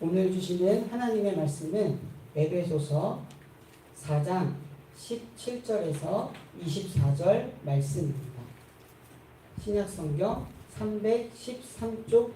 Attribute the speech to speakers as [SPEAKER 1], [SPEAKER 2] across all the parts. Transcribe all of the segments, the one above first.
[SPEAKER 1] 오늘 주시는 하나님의 말씀은 에베소서 4장 17절에서 24절 말씀입니다. 신약성경 313쪽입니다.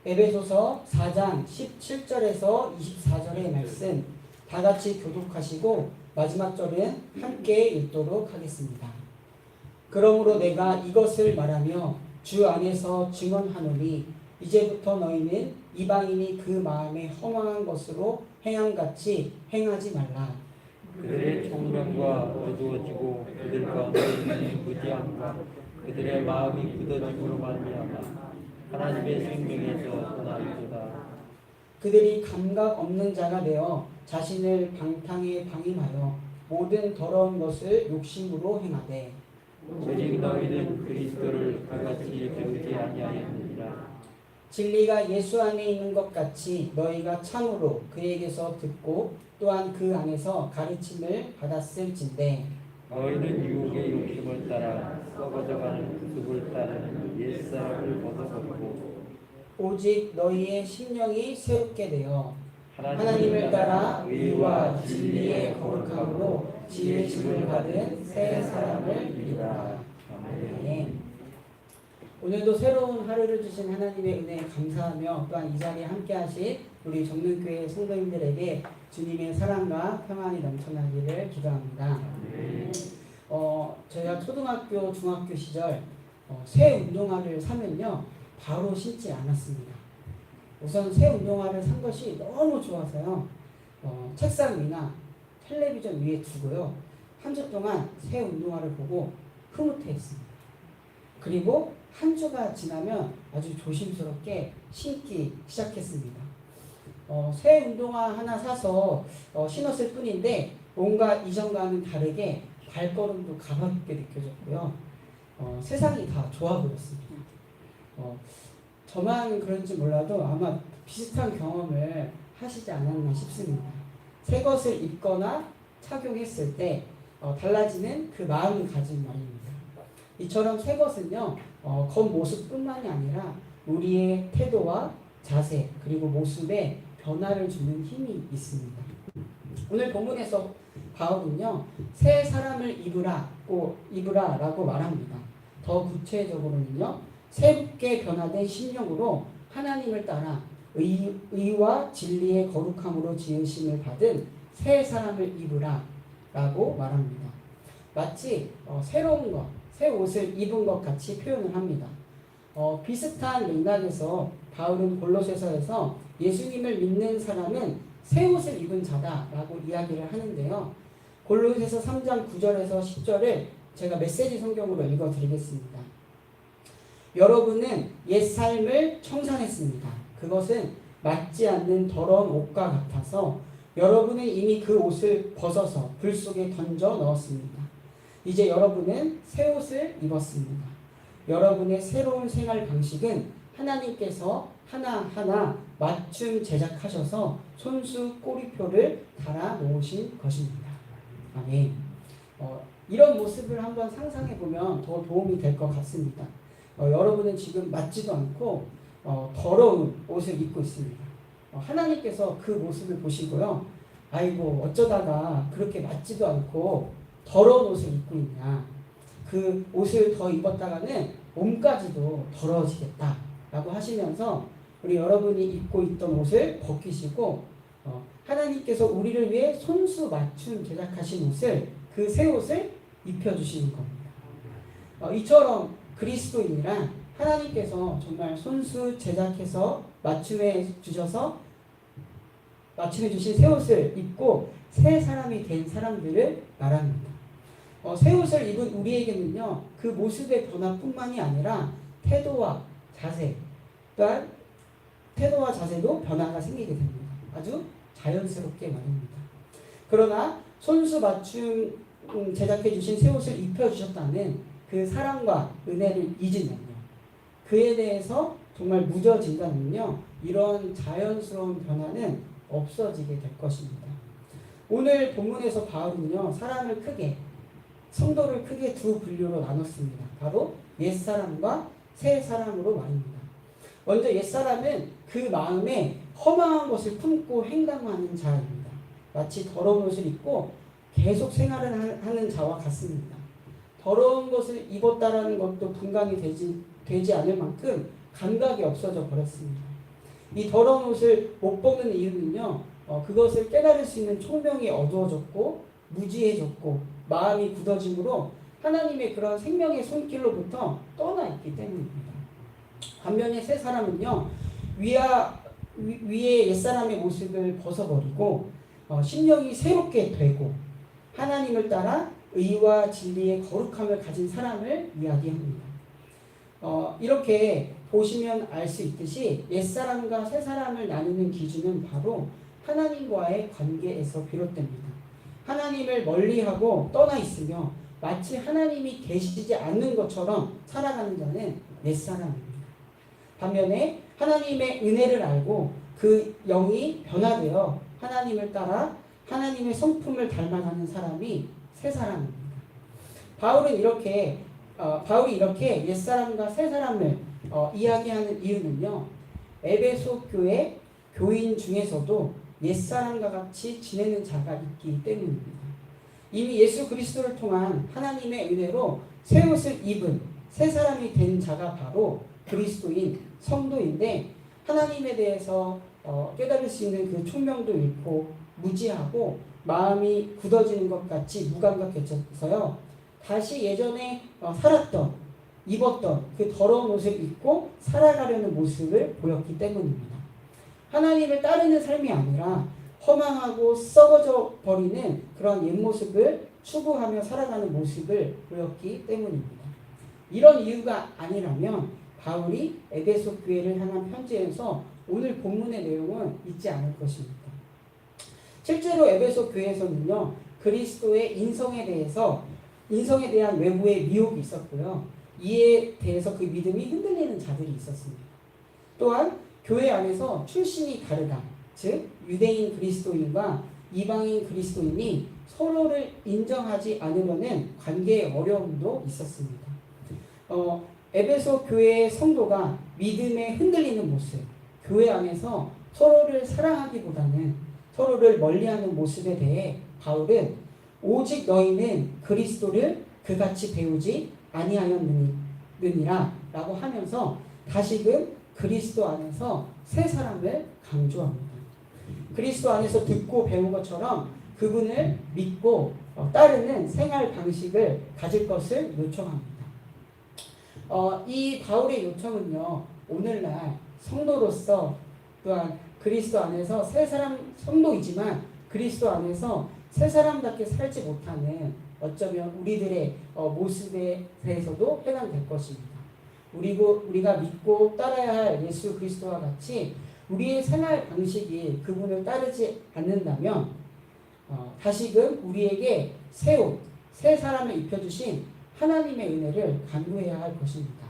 [SPEAKER 1] 에베소서 4장 17절에서 24절의 말씀 다같이 교독하시고 마지막 절은 함께 읽도록 하겠습니다. 그러므로 내가 이것을 말하며 주 안에서 증언하노니 이제부터 너희는 이방인이 그 마음에 허망한 것으로 행함같이 행하지 말라.
[SPEAKER 2] 그들의 총명과 어두워지고 그들 가운데 있는 무지함과 그들의 마음이 굳어짐으로 말미암아 하나님의 생명에서 떠나리로다.
[SPEAKER 1] 그들이 감각 없는 자가 되어 자신을 방탕에 방임하여 모든 더러운 것을 욕심으로 행하되
[SPEAKER 2] 오직 너희는 그리스도를 그같이 배우지 아니하였느니라.
[SPEAKER 1] 진리가 예수 안에 있는 것 같이 너희가 참으로 그에게서 듣고 또한 그 안에서 가르침을 받았을진대
[SPEAKER 2] 너희는 유혹의 욕심을 따라 썩어져가는 구습을 따르는 옛사람을 벗어버리고
[SPEAKER 1] 오직 너희의 심령이 새롭게 되어 하나님을 따라 의와 진리의 거룩함으로 지으심을 받은 새 사람을 이루라. 아멘. 오늘도 새로운 하루를 주신 하나님의 은혜에 감사하며 또한 이 자리에 함께하신 우리 정릉교회 성도님들에게 주님의 사랑과 평안이 넘쳐나기를 기도합니다. 저희가 초등학교, 중학교 시절 새 운동화를 사면요 바로 신지 않았습니다. 우선 새 운동화를 산 것이 너무 좋아서요 책상 위나 텔레비전 위에 두고요 한 주 동안 새 운동화를 보고 흐뭇해했습니다. 그리고 한 주가 지나면 아주 조심스럽게 신기 시작했습니다. 새 운동화 하나 사서 신었을 뿐인데 뭔가 이전과는 다르게 발걸음도 가볍게 느껴졌고요. 세상이 다 좋아 보였습니다. 저만 그런지 몰라도 아마 비슷한 경험을 하시지 않았나 싶습니다. 새 것을 입거나 착용했을 때 달라지는 그 마음가짐 말입니다. 이처럼 새 것은요 겉모습뿐만이 아니라 우리의 태도와 자세 그리고 모습에 변화를 주는 힘이 있습니다. 오늘 본문에서 바울은요 새 사람을 입으라라고 말합니다. 더 구체적으로는요 새롭게 변화된 심령으로 하나님을 따라 의와 진리의 거룩함으로 지으심을 받은 새 사람을 입으라라고 말합니다. 마치 새로운 것, 새 옷을 입은 것 같이 표현을 합니다. 비슷한 맥락에서 바울은 골로새서에서 예수님을 믿는 사람은 새 옷을 입은 자다라고 이야기를 하는데요. 골로새서 3장 9절에서 10절을 제가 메시지 성경으로 읽어드리겠습니다. 여러분은 옛 삶을 청산했습니다. 그것은 맞지 않는 더러운 옷과 같아서 여러분은 이미 그 옷을 벗어서 불 속에 던져 넣었습니다. 이제 여러분은 새 옷을 입었습니다. 여러분의 새로운 생활 방식은 하나님께서 하나하나 맞춤 제작하셔서 손수 꼬리표를 달아 놓으신 것입니다. 아멘. 이런 모습을 한번 상상해 보면 더 도움이 될 것 같습니다. 여러분은 지금 맞지도 않고 더러운 옷을 입고 있습니다. 하나님께서 그 모습을 보시고요. 아이고 어쩌다가 그렇게 맞지도 않고 더러운 옷을 입고 있냐. 그 옷을 더 입었다가는 몸까지도 더러워지겠다 라고 하시면서 우리 여러분이 입고 있던 옷을 벗기시고 하나님께서 우리를 위해 손수 맞춤 제작하신 옷을 그 새 옷을 입혀주시는 겁니다. 이처럼 그리스도인이란 하나님께서 정말 손수 제작해서 맞춤해 주신 새 옷을 입고 새 사람이 된 사람들을 말합니다. 새 옷을 입은 우리에게는요 그 모습의 변화뿐만이 아니라 태도와 자세 또한 태도와 자세도 변화가 생기게 됩니다. 아주 자연스럽게 말입니다. 그러나 손수 맞춤 제작해 주신 새 옷을 입혀주셨다는 그 사랑과 은혜를 잊으면요 그에 대해서 정말 무뎌진다면요 이런 자연스러운 변화는 없어지게 될 것입니다. 오늘 본문에서 바울은요 성도를 크게 두 분류로 나눴습니다. 바로 옛사람과 새 사람으로 말입니다. 먼저 옛사람은 그 마음에 허망한 것을 품고 행동하는 자입니다. 마치 더러운 옷을 입고 계속 생활을 하는 자와 같습니다. 더러운 것을 입었다라는 것도 분간이 되지 않을 만큼 감각이 없어져 버렸습니다. 이 더러운 옷을 못 벗는 이유는요, 그것을 깨달을 수 있는 총명이 어두워졌고 무지해졌고 마음이 굳어짐으로 하나님의 그런 생명의 손길로부터 떠나 있기 때문입니다. 반면에 새 사람은요, 위에 옛사람의 모습을 벗어버리고 심령이 새롭게 되고 하나님을 따라 의와 진리의 거룩함을 가진 사람을 이야기합니다. 이렇게 보시면 알 수 있듯이 옛사람과 새사람을 나누는 기준은 바로 하나님과의 관계에서 비롯됩니다. 하나님을 멀리하고 떠나 있으며 마치 하나님이 계시지 않는 것처럼 살아가는 자는 옛사람입니다. 반면에 하나님의 은혜를 알고 그 영이 변화되어 하나님을 따라 하나님의 성품을 닮아가는 사람이 새사람입니다. 바울이 이렇게 옛사람과 새사람을 이야기하는 이유는요, 에베소 교회 교인 중에서도 옛사람과 같이 지내는 자가 있기 때문입니다. 이미 예수 그리스도를 통한 하나님의 은혜로 새 옷을 입은 새 사람이 된 자가 바로 그리스도인 성도인데, 하나님에 대해서 깨달을 수 있는 그 총명도 잃고 무지하고 마음이 굳어지는 것 같이 무감각해져서요, 다시 예전에 살았던 입었던 그 더러운 옷을 입고 살아가려는 모습을 보였기 때문입니다. 하나님을 따르는 삶이 아니라 허망하고 썩어져 버리는 그런 옛 모습을 추구하며 살아가는 모습을 보였기 때문입니다. 이런 이유가 아니라면 바울이 에베소 교회를 향한 편지에서 오늘 본문의 내용은 있지 않을 것입니다. 실제로 에베소 교회에서는요, 그리스도의 인성에 대한 외부의 미혹이 있었고요, 이에 대해서 그 믿음이 흔들리는 자들이 있었습니다. 또한 교회 안에서 출신이 다르다, 즉 유대인 그리스도인과 이방인 그리스도인이 서로를 인정하지 않으려는 관계의 어려움도 있었습니다. 에베소 교회의 성도가 믿음에 흔들리는 모습, 교회 안에서 서로를 사랑하기보다는 서로를 멀리하는 모습에 대해 바울은 오직 너희는 그리스도를 그같이 배우지 아니하였느니라 라고 하면서 다시금 그리스도 안에서 새 사람을 강조합니다. 그리스도 안에서 듣고 배운 것처럼 그분을 믿고 따르는 생활 방식을 가질 것을 요청합니다. 이 바울의 요청은요, 오늘날 성도로서 또한 그리스도 안에서 새 사람 성도이지만 그리스도 안에서 새 사람답게 살지 못하는 어쩌면 우리들의 모습에 대해서도 해당될 것입니다. 우리가 믿고 따라야 할 예수 그리스도와 같이 우리의 생활 방식이 그분을 따르지 않는다면 다시금 우리에게 새 옷, 새 사람을 입혀주신 하나님의 은혜를 간구해야 할 것입니다.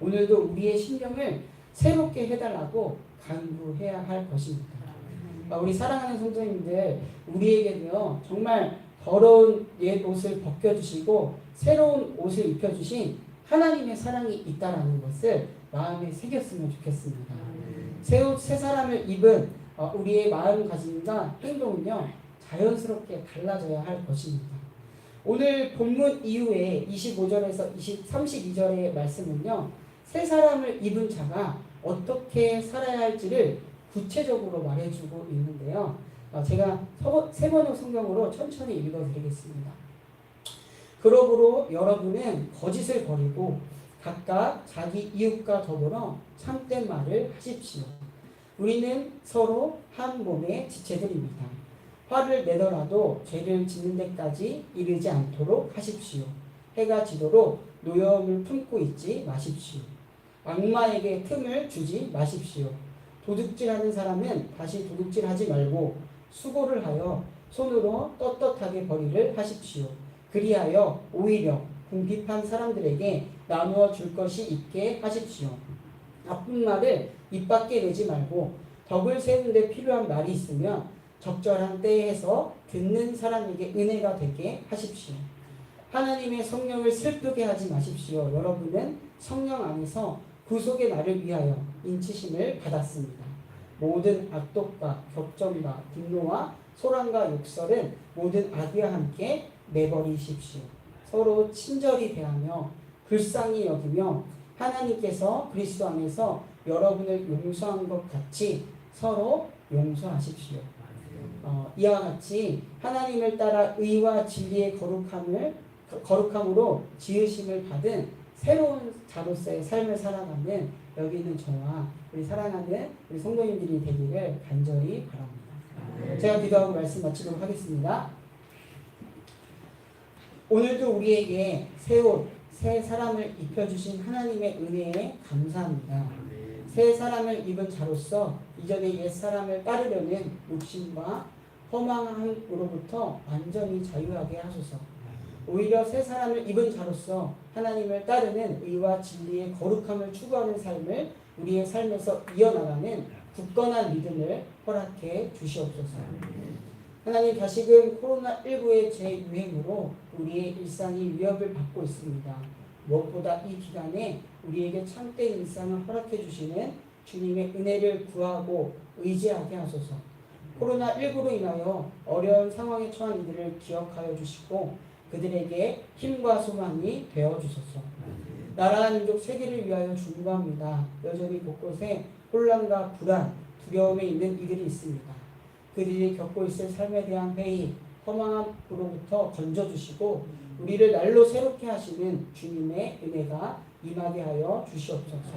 [SPEAKER 1] 오늘도 우리의 심령을 새롭게 해달라고 간구해야 할 것입니다. 우리 사랑하는 성도님들, 우리에게는요, 정말 더러운 옛 옷을 벗겨주시고 새로운 옷을 입혀주신 하나님의 사랑이 있다라는 것을 마음에 새겼으면 좋겠습니다. 새 옷, 새 사람을 입은 우리의 마음가짐과 행동은요, 자연스럽게 달라져야 할 것입니다. 오늘 본문 이후에 25절에서 32절의 말씀은요, 새 사람을 입은 자가 어떻게 살아야 할지를 구체적으로 말해주고 있는데요. 제가 세 번역 성경으로 천천히 읽어드리겠습니다. 그러므로 여러분은 거짓을 버리고 각각 자기 이웃과 더불어 참된 말을 하십시오. 우리는 서로 한 몸의 지체들입니다. 화를 내더라도 죄를 짓는 데까지 이르지 않도록 하십시오. 해가 지도록 노여움을 품고 있지 마십시오. 악마에게 틈을 주지 마십시오. 도둑질하는 사람은 다시 도둑질하지 말고 수고를 하여 손으로 떳떳하게 벌이를 하십시오. 그리하여 오히려 궁핍한 사람들에게 나누어 줄 것이 있게 하십시오. 나쁜 말을 입 밖에 내지 말고 덕을 세우는 데 필요한 말이 있으면 적절한 때에 해서 듣는 사람에게 은혜가 되게 하십시오. 하나님의 성령을 슬프게 하지 마십시오. 여러분은 성령 안에서 구속의 날을 위하여 인치심을 받았습니다. 모든 악독과 격정과 분노와 소란과 욕설은 모든 악의와 함께 내버리십시오. 서로 친절히 대하며 불쌍히 여기며 하나님께서 그리스도 안에서 여러분을 용서한 것 같이 서로 용서하십시오. 이와 같이 하나님을 따라 의와 진리의 거룩함으로 지으심을 받은 새로운 자로서의 삶을 살아가는 여기 있는 저와 우리 사랑하는 우리 성도님들이 되기를 간절히 바랍니다. 제가 기도하고 말씀 마치도록 하겠습니다. 오늘도 우리에게 새 옷, 새 사람을 입혀주신 하나님의 은혜에 감사합니다. 새 사람을 입은 자로서 이전의 옛 사람을 따르려는 욕심과 허망함으로부터 완전히 자유하게 하소서. 오히려 새 사람을 입은 자로서 하나님을 따르는 의와 진리의 거룩함을 추구하는 삶을 우리의 삶에서 이어나가는 굳건한 믿음을 허락해 주시옵소서. 하나님, 다시금 코로나19의 재유행으로 우리의 일상이 위협을 받고 있습니다. 무엇보다 이 기간에 우리에게 참된 일상을 허락해 주시는 주님의 은혜를 구하고 의지하게 하소서. 코로나19로 인하여 어려운 상황에 처한 이들을 기억하여 주시고 그들에게 힘과 소망이 되어 주소서. 나라와 민족 세계를 위하여 중보합니다. 여전히 곳곳에 혼란과 불안, 두려움에 있는 이들이 있습니다. 그들이 겪고 있을 삶에 대한 회의, 허망함으로부터 건져주시고 우리를 날로 새롭게 하시는 주님의 은혜가 임하게 하여 주시옵소서.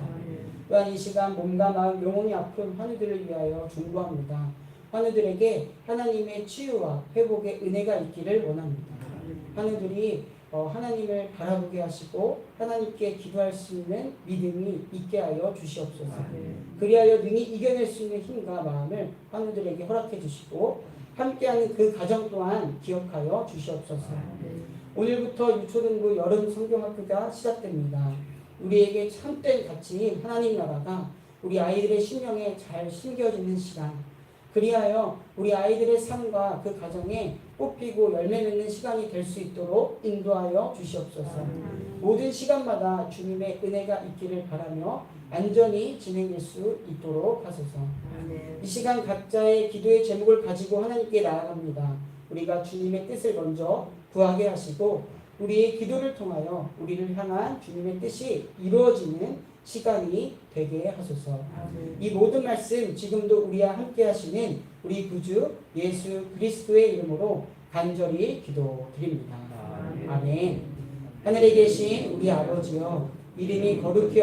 [SPEAKER 1] 또한 이 시간 몸과 마음, 영혼이 아픈 환우들을 위하여 중보합니다. 환우들에게 하나님의 치유와 회복의 은혜가 있기를 원합니다. 환우들이 하나님을 바라보게 하시고 하나님께 기도할 수 있는 믿음이 있게 하여 주시옵소서. 그리하여 능히 이겨낼 수 있는 힘과 마음을 환우들에게 허락해 주시고 함께하는 그 가정 또한 기억하여 주시옵소서. 오늘부터 유초등부 여름 성경학교가 시작됩니다. 우리에게 참된 가치인 하나님 나라가 우리 아이들의 심령에 잘 심겨지는 시간, 그리하여 우리 아이들의 삶과 그 가정에 꽃피고 열매 맺는 시간이 될 수 있도록 인도하여 주시옵소서. 모든 시간마다 주님의 은혜가 있기를 바라며 안전히 진행될 수 있도록 하소서. 이 시간 각자의 기도의 제목을 가지고 하나님께 나아갑니다. 우리가 주님의 뜻을 먼저 구하게 하시고 우리의 기도를 통하여 우리를 향한 주님의 뜻이 이루어지는 시간이 되게 하소서. 이 모든 말씀 지금도 우리와 함께 하시는 우리 구주 예수 그리스도의 이름으로 간절히 기도드립니다. 아멘. 하늘에 계신 우리 아버지여, 이름이 거룩히